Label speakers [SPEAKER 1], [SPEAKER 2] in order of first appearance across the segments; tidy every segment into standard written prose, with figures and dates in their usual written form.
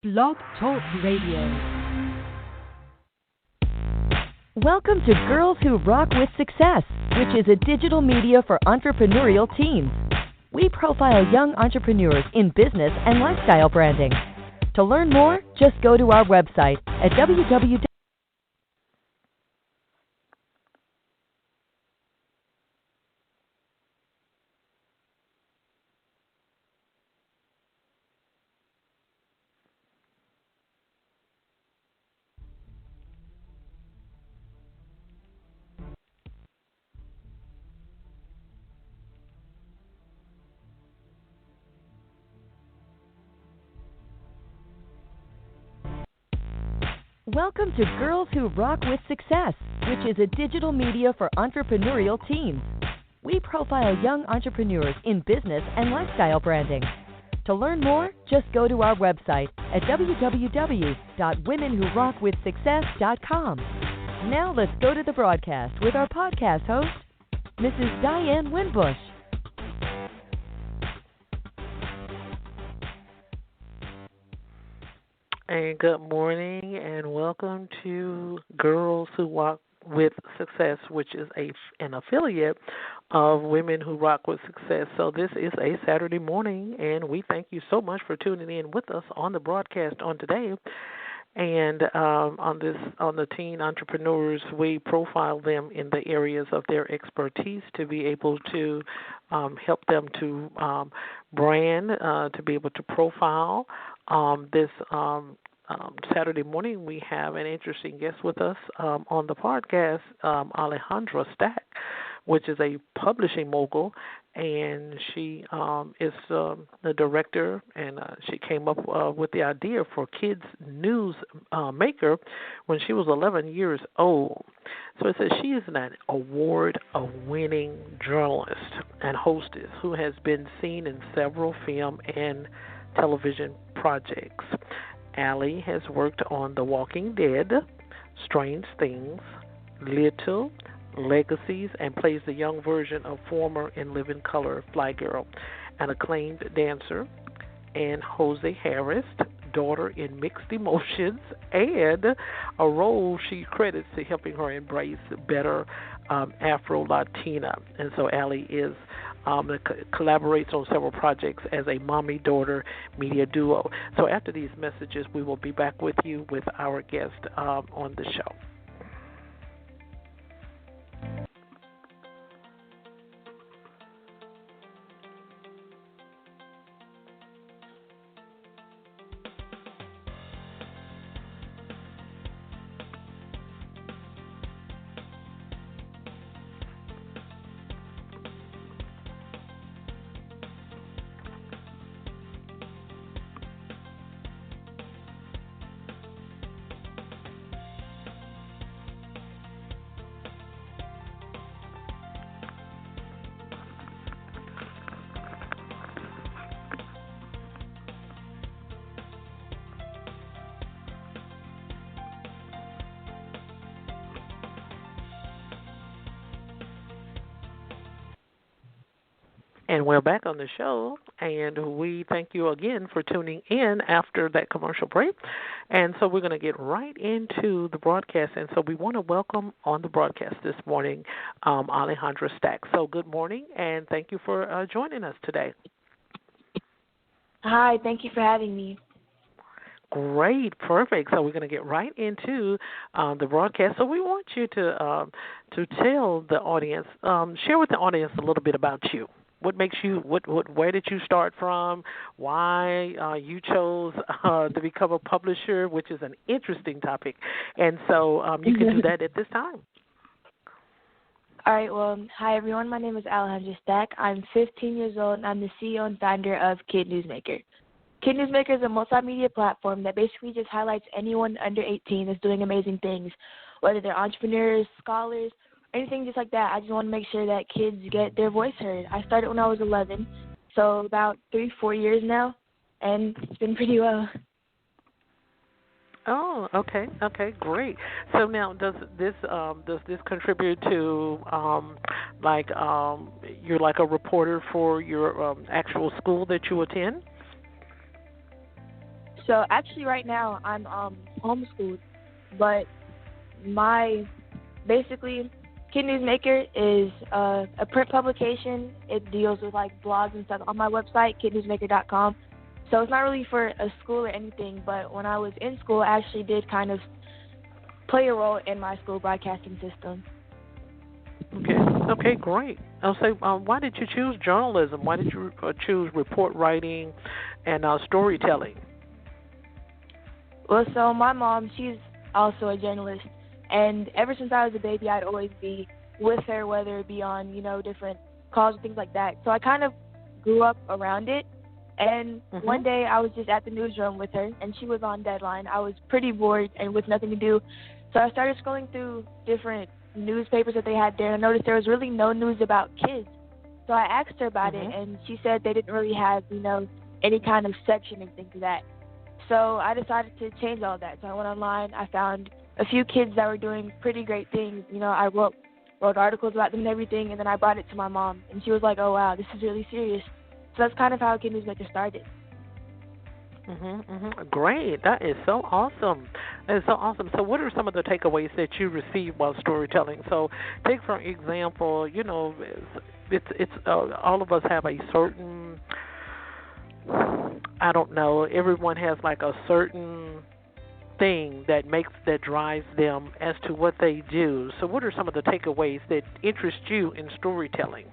[SPEAKER 1] Blog Talk Radio.
[SPEAKER 2] Welcome to Girls Who Rock with Success, which is a digital media for entrepreneurial teens. We profile young entrepreneurs in business and lifestyle branding. To learn more, just go to our website at www. Welcome to Girls Who Rock with Success, which is a digital media for entrepreneurial teens. We profile young entrepreneurs in business and lifestyle branding. To learn more, just go to our website at www.womenwhorockwithsuccess.com. Now let's go to the broadcast with our podcast host, Mrs. Diane Winbush.
[SPEAKER 3] And good morning and welcome to Girls Who Rock with Success, which is an affiliate of Women Who Rock with Success. So this is a Saturday morning, and we thank you so much for tuning in with us on the broadcast on today. And on the teen entrepreneurs, we profile them in the areas of their expertise to be able to help them to brand, to be able to profile. This Saturday morning, we have an interesting guest with us on the podcast, Alejandra Stack, which is a publishing mogul, and she is the director, and she came up with the idea for KidNewsMaker when she was 11 years old. So it says she is an award-winning journalist and hostess who has been seen in several film and television projects. Allie has worked on The Walking Dead, Strange Things, Little, Legacies, and plays the young version of former In Living Color Fly Girl, an acclaimed dancer, and Jose Harris, daughter in Mixed Emotions, and a role she credits to helping her embrace better Afro-Latina. And so Allie is collaborates on several projects as a mommy-daughter media duo. So after these messages, we will be back with you with our guest on the show. And we're back on the show, and we thank you again for tuning in after that commercial break. And so we're going to get right into the broadcast. And so we want to welcome on the broadcast this morning Alejandra Stack. So good morning, and thank you for joining us today.
[SPEAKER 4] Hi, thank you for having me.
[SPEAKER 3] Great, perfect. So we're going to get right into the broadcast. So we want you to tell the audience, share with the audience a little bit about you. What makes you? Where did you start from? Why you chose to become a publisher, which is an interesting topic, and so you can do that at this time.
[SPEAKER 4] All right. Well, hi everyone. My name is Alejandra Stack. I'm 15 years old, and I'm the CEO and founder of KidNewsMaker. KidNewsMaker is a multimedia platform that basically just highlights anyone under 18 that's doing amazing things, whether they're entrepreneurs, scholars, anything just like that. I just want to make sure that kids get their voice heard. I started when I was 11, so about 3-4 years now, and it's been pretty well.
[SPEAKER 3] Oh, okay, great. So now, does this contribute to you're like a reporter for your actual school that you attend?
[SPEAKER 4] So actually, right now I'm homeschooled, but my basically KidNewsMaker is a print publication. It deals with like blogs and stuff on my website, KidNewsMaker.com. So it's not really for a school or anything, but when I was in school, I actually did kind of play a role in my school broadcasting system.
[SPEAKER 3] Okay, great. I'll say, why did you choose journalism? Why did you choose report writing and storytelling?
[SPEAKER 4] Well, so my mom, she's also a journalist, and ever since I was a baby, I'd always be with her, whether it be on, different calls and things like that. So I kind of grew up around it. And one day I was just at the newsroom with her, and she was on deadline. I was pretty bored and with nothing to do. So I started scrolling through different newspapers that they had there, and I noticed there was really no news about kids. So I asked her about it, and she said they didn't really have, any kind of section and things like that. So I decided to change all that. So I went online. I found a few kids that were doing pretty great things. I wrote articles about them and everything, and then I brought it to my mom, and she was like, "Oh, wow, this is really serious." So that's kind of how KidNewsMaker started.
[SPEAKER 3] Great. That is so awesome. That is so awesome. So what are some of the takeaways that you received while storytelling? So take, for example, it's all of us have a certain, I don't know, everyone has like a certain thing that drives them as to what they do. So what are some of the takeaways that interest you in storytelling?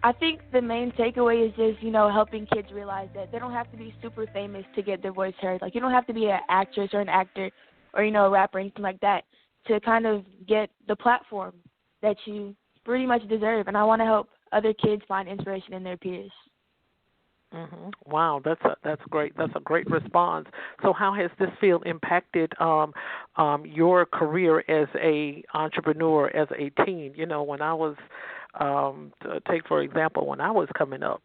[SPEAKER 4] I think the main takeaway is just, helping kids realize that they don't have to be super famous to get their voice heard. Like, you don't have to be an actress or an actor or, a rapper or anything like that to kind of get the platform that you pretty much deserve. And I want to help other kids find inspiration in their peers.
[SPEAKER 3] Wow, that's great. That's a great response. So how has this field impacted your career as a entrepreneur, as a teen? When I was take, for example, when I was coming up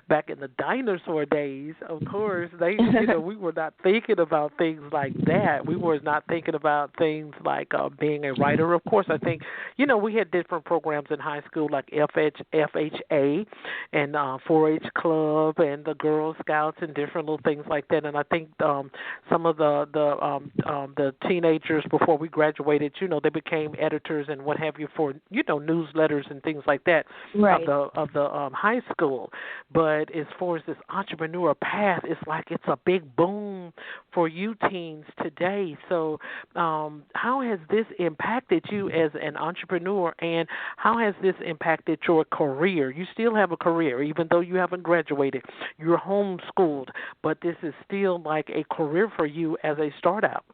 [SPEAKER 3] back in the dinosaur days, of course, we were not thinking about things like that. We were not thinking about things like being a writer. Of course, I think, we had different programs in high school like FHA and 4-H Club and the Girl Scouts and different little things like that. And I think some of the teenagers before we graduated, they became editors and what have you for, newsletters and things like that of the high school. But as far as this entrepreneur path, it's like it's a big boom for you teens today. So how has this impacted you as an entrepreneur, and how has this impacted your career? You still have a career, even though you haven't graduated. You're homeschooled, but this is still like a career for you as a startup.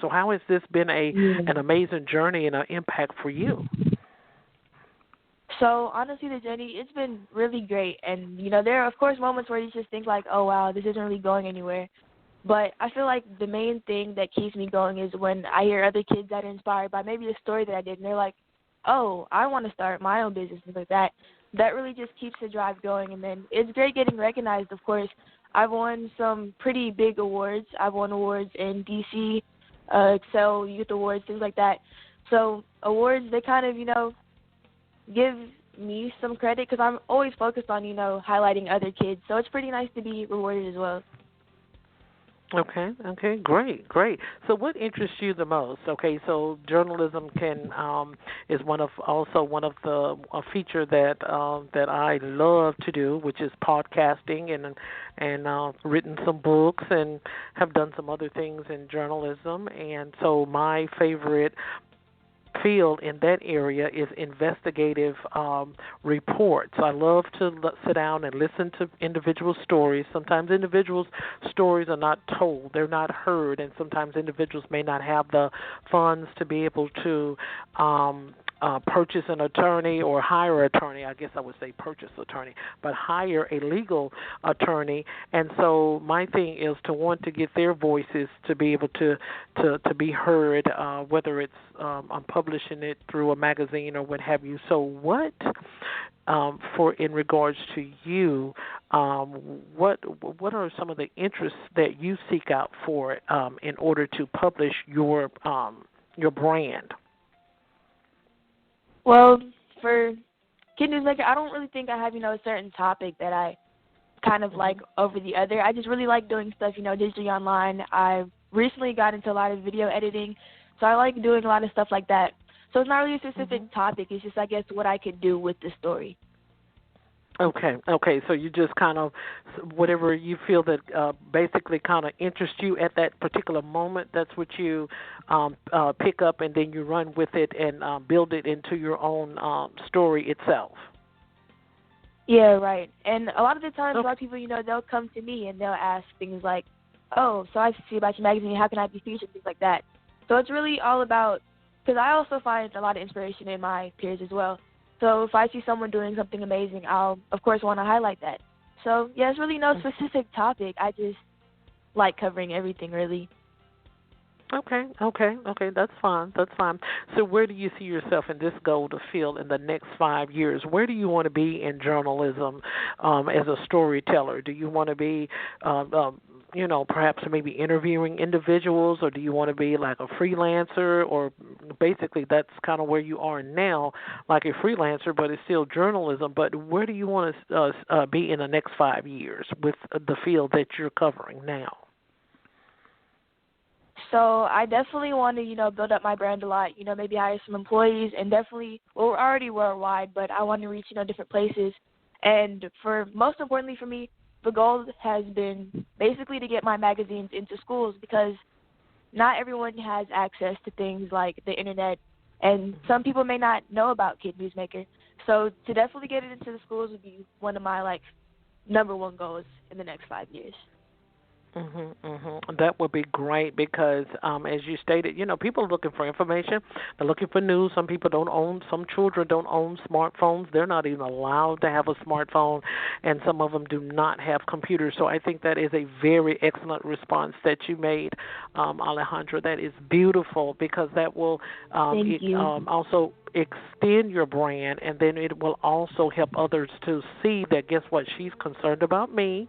[SPEAKER 3] So how has this been an amazing journey and an impact for you?
[SPEAKER 4] So, honestly, the journey, it's been really great. And, there are, of course, moments where you just think like, oh, wow, this isn't really going anywhere. But I feel like the main thing that keeps me going is when I hear other kids that are inspired by maybe the story that I did, and they're like, oh, I want to start my own business, and like that. That really just keeps the drive going. And then it's great getting recognized, of course. I've won some pretty big awards. I've won awards in D.C., Excel Youth Awards, things like that. So awards, they kind of, give me some credit because I'm always focused on, highlighting other kids. So it's pretty nice to be rewarded as well.
[SPEAKER 3] Okay, great. So what interests you the most? Okay, so journalism is one of the feature that I love to do, which is podcasting and written some books and have done some other things in journalism. And so my favorite field in that area is investigative reports. I love to sit down and listen to individual stories. Sometimes individuals' stories are not told, they're not heard, and sometimes individuals may not have the funds to be able to purchase an attorney or hire an attorney. I guess I would say purchase attorney, but hire a legal attorney. And so my thing is to want to get their voices to be able to be heard, whether it's I'm publishing it through a magazine or what have you. So what, for in regards to you, what are some of the interests that you seek out for in order to publish your brand?
[SPEAKER 4] Well, for KidNewsMaker, I don't really think I have, a certain topic that I kind of like over the other. I just really like doing stuff, digitally online. I recently got into a lot of video editing, so I like doing a lot of stuff like that. So it's not really a specific topic. It's just, I guess, what I could do with the story.
[SPEAKER 3] Okay. So you just kind of, whatever you feel that basically kind of interests you at that particular moment, that's what you pick up, and then you run with it and build it into your own story itself.
[SPEAKER 4] Yeah, right. And a lot of the times, a lot of people, they'll come to me and they'll ask things like, oh, so I see about your magazine, how can I be featured, things like that. So it's really all about, because I also find a lot of inspiration in my peers as well. So if I see someone doing something amazing, I'll, of course, want to highlight that. So, yeah, it's really no specific topic. I just like covering everything, really.
[SPEAKER 3] Okay, that's fine. So where do you see yourself in this golden field in the next 5 years? Where do you want to be in journalism as a storyteller? Do you want to be, perhaps maybe interviewing individuals, or do you want to be like a freelancer, or basically that's kind of where you are now, like a freelancer, but it's still journalism. But where do you want to be in the next 5 years with the field that you're covering now?
[SPEAKER 4] So I definitely want to, build up my brand a lot, maybe hire some employees, and definitely, well, we're already worldwide, but I want to reach, different places. And most importantly for me, the goal has been basically to get my magazines into schools, because not everyone has access to things like the internet, and some people may not know about KidNewsMaker. So to definitely get it into the schools would be one of my number one goals in the next 5 years.
[SPEAKER 3] That would be great, because as you stated, people are looking for information. They're looking for news. Some children don't own smartphones. They're not even allowed to have a smartphone, and some of them do not have computers. So I think that is a very excellent response that you made, Alejandra. That is beautiful, because that will also extend your brand, and then it will also help others to see that, guess what, she's concerned about me.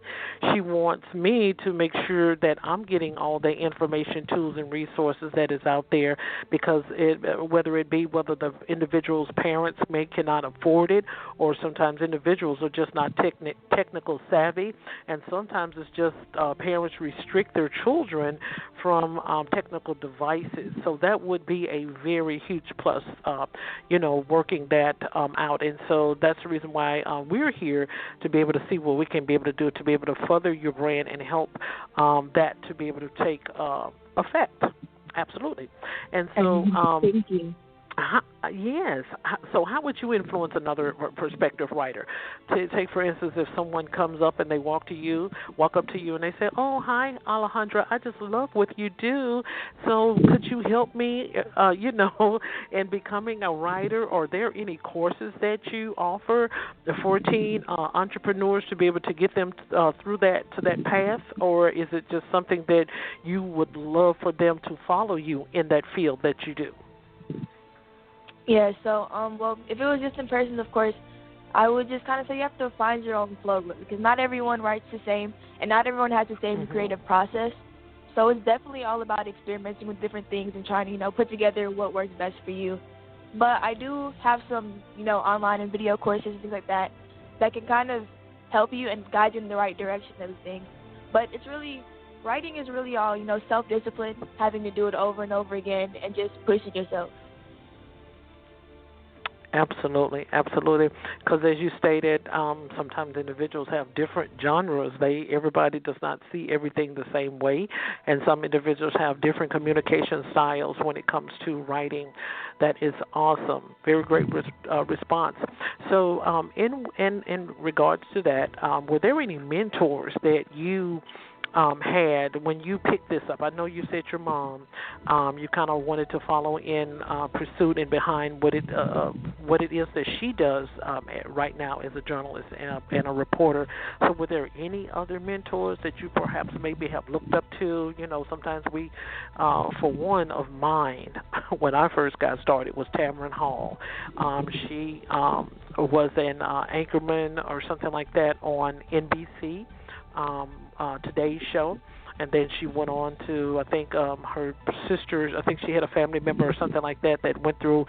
[SPEAKER 3] She wants me to make sure that I'm getting all the information, tools, and resources that is out there, because whether the individual's parents cannot afford it, or sometimes individuals are just not technical savvy, and sometimes it's just parents restrict their children from technical devices. So that would be a very huge plus, working that out. And so that's the reason why we're here, to be able to see what we can be able to do to be able to further your brand and help that to be able to take effect. Absolutely. And so
[SPEAKER 4] thank you.
[SPEAKER 3] Yes. So how would you influence another prospective writer? Take, for instance, if someone comes up and they walk up to you and they say, oh, hi, Alejandra, I just love what you do. So could you help me, in becoming a writer? Are there any courses that you offer for teen entrepreneurs to be able to get them through to that path? Or is it just something that you would love for them to follow you in that field that you do?
[SPEAKER 4] Yeah, so, well, if it was just in person, of course, I would just kind of say you have to find your own flow, because not everyone writes the same, and not everyone has the same creative process. So it's definitely all about experimenting with different things and trying to, put together what works best for you. But I do have some, online and video courses and things like that can kind of help you and guide you in the right direction and everything. But writing is really all, self-discipline, having to do it over and over again, and just pushing yourself.
[SPEAKER 3] Absolutely. Because as you stated, sometimes individuals have different genres. Everybody does not see everything the same way, and some individuals have different communication styles when it comes to writing. That is awesome. Very great response. So, in regards to that, were there any mentors that you had when you picked this up? I know you said your mom, you kind of wanted to follow in pursuit and behind what it is that she does right now as a journalist and a reporter. So were there any other mentors that you perhaps maybe have looked up to? Sometimes we, for one of mine, when I first got started, was Tamron Hall. She was an anchorman or something like that on NBC. Today's show. and then she went on to, I think, her sisters. I think she had a family member or something like that that went through,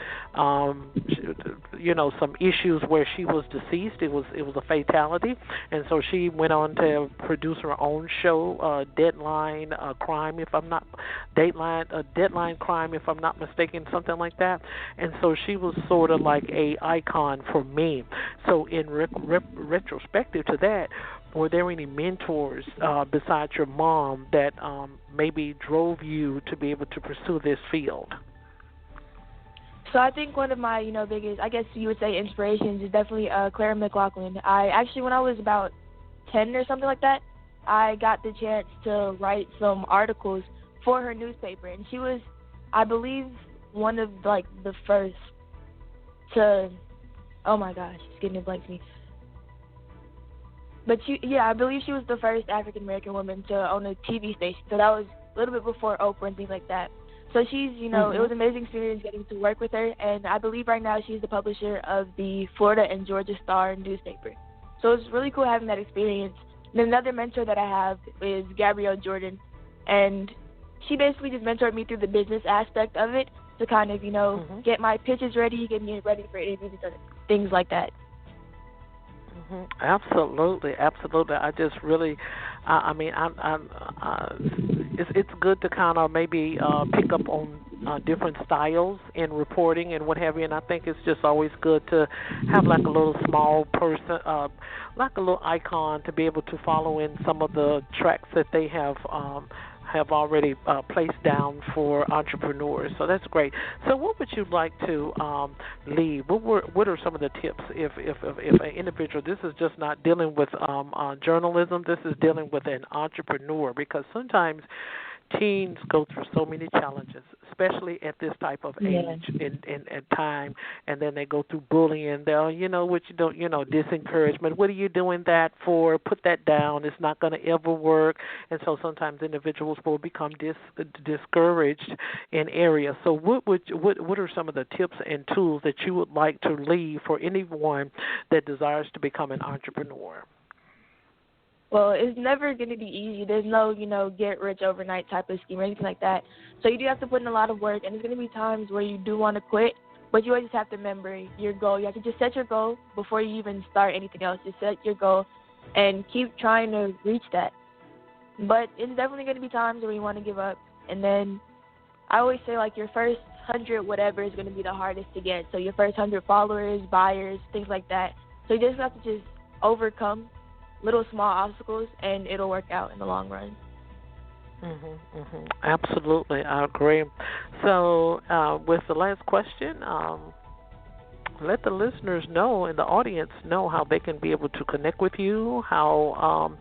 [SPEAKER 3] some issues where she was deceased. It was a fatality, and so she went on to produce her own show, Deadline Crime, if I'm not Deadline Crime, if I'm not mistaken, something like that. And so she was sort of like a icon for me. So in retrospective to that, were there any mentors besides your mom that maybe drove you to be able to pursue this field?
[SPEAKER 4] So I think one of my, biggest, I guess you would say, inspirations is definitely Clara McLaughlin. I actually, when I was about 10 or something like that, I got the chance to write some articles for her newspaper, and she was, I believe, one of the first to, oh my gosh, it's getting a blank to me. But I believe she was the first African American woman to own a TV station. So that was a little bit before Oprah and things like that. So she's, it was an amazing experience getting to work with her, and I believe right now she's the publisher of the Florida and Georgia Star newspaper. So it's really cool having that experience. And another mentor that I have is Gabrielle Jordan, and she basically just mentored me through the business aspect of it to kind of, get my pitches ready, get me ready for interviews and things like that.
[SPEAKER 3] Absolutely. I just really, it's good to kind of maybe pick up on different styles in reporting and what have you. And I think it's just always good to have like a little small person, like a little icon to be able to follow in some of the tracks that they have already placed down for entrepreneurs. So that's great. So what would you like to leave? What are some of the tips if an individual, this is just not dealing with journalism, this is dealing with an entrepreneur, because sometimes teens go through so many challenges, especially at this type of age and time, and then they go through bullying. They'll, disencouragement. What are you doing that for? Put that down. It's not going to ever work. And so sometimes individuals will become discouraged in areas. So what are some of the tips and tools that you would like to leave for anyone that desires to become an entrepreneur?
[SPEAKER 4] Well, it's never going to be easy. There's no, get rich overnight type of scheme or anything like that. So you do have to put in a lot of work, and there's going to be times where you do want to quit, but you always have to remember your goal. You have to just set your goal before you even start anything else. Just set your goal and keep trying to reach that. But it's definitely going to be times where you want to give up. And then I always say, your first 100 whatever is going to be the hardest to get. So your first 100 followers, buyers, things like that. So you just have to just overcome little small obstacles, and it'll work out in the long run.
[SPEAKER 3] Absolutely, I agree. So with the last question, let the listeners know and the audience know how they can be able to connect with you, how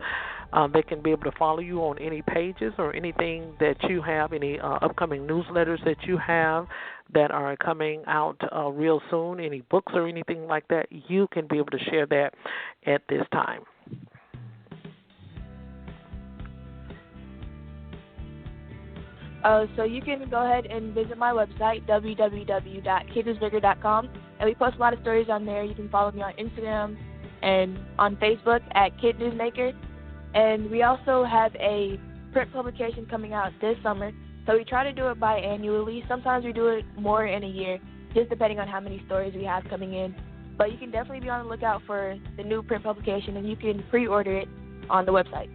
[SPEAKER 3] they can be able to follow you on any pages or anything that you have, any upcoming newsletters that you have that are coming out real soon, any books or anything like that. You can be able to share that at this time.
[SPEAKER 4] So you can go ahead and visit my website, www.KidNewsMaker.com, and we post a lot of stories on there. You can follow me on Instagram and on Facebook at KidNewsMaker. And we also have a print publication coming out this summer, so we try to do it biannually. Sometimes we do it more in a year, just depending on how many stories we have coming in. But you can definitely be on the lookout for the new print publication, and you can pre-order it on the website.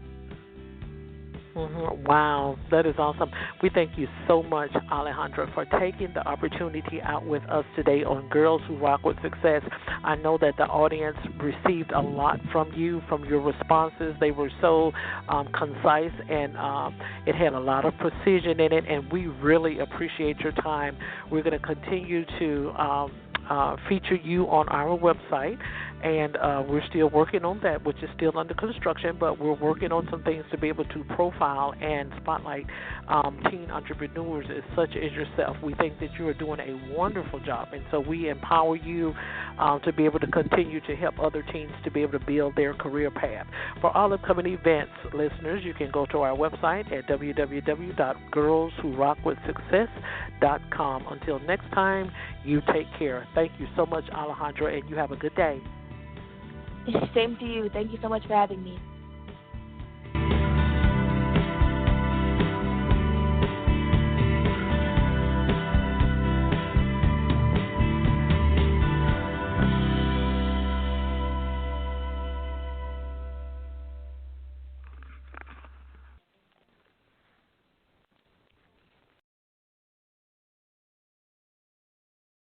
[SPEAKER 3] Wow, that is awesome. We thank you so much, Alejandra, for taking the opportunity out with us today on Girls Who Rock with Success. I know that the audience received a lot from you, from your responses. They were so concise, and it had a lot of precision in it, and we really appreciate your time. We're going to continue to feature you on our website, and we're still working on that, which is still under construction, but we're working on some things to be able to profile and spotlight teen entrepreneurs such as yourself. We think that you are doing a wonderful job, and so we empower you to be able to continue to help other teens to be able to build their career path. For all upcoming events, listeners, you can go to our website at www.girlswhorockwithsuccess.com. Until next time, you take care. Thank you so much, Alejandra, and you have a good day.
[SPEAKER 4] Same to you. Thank you so much for having me.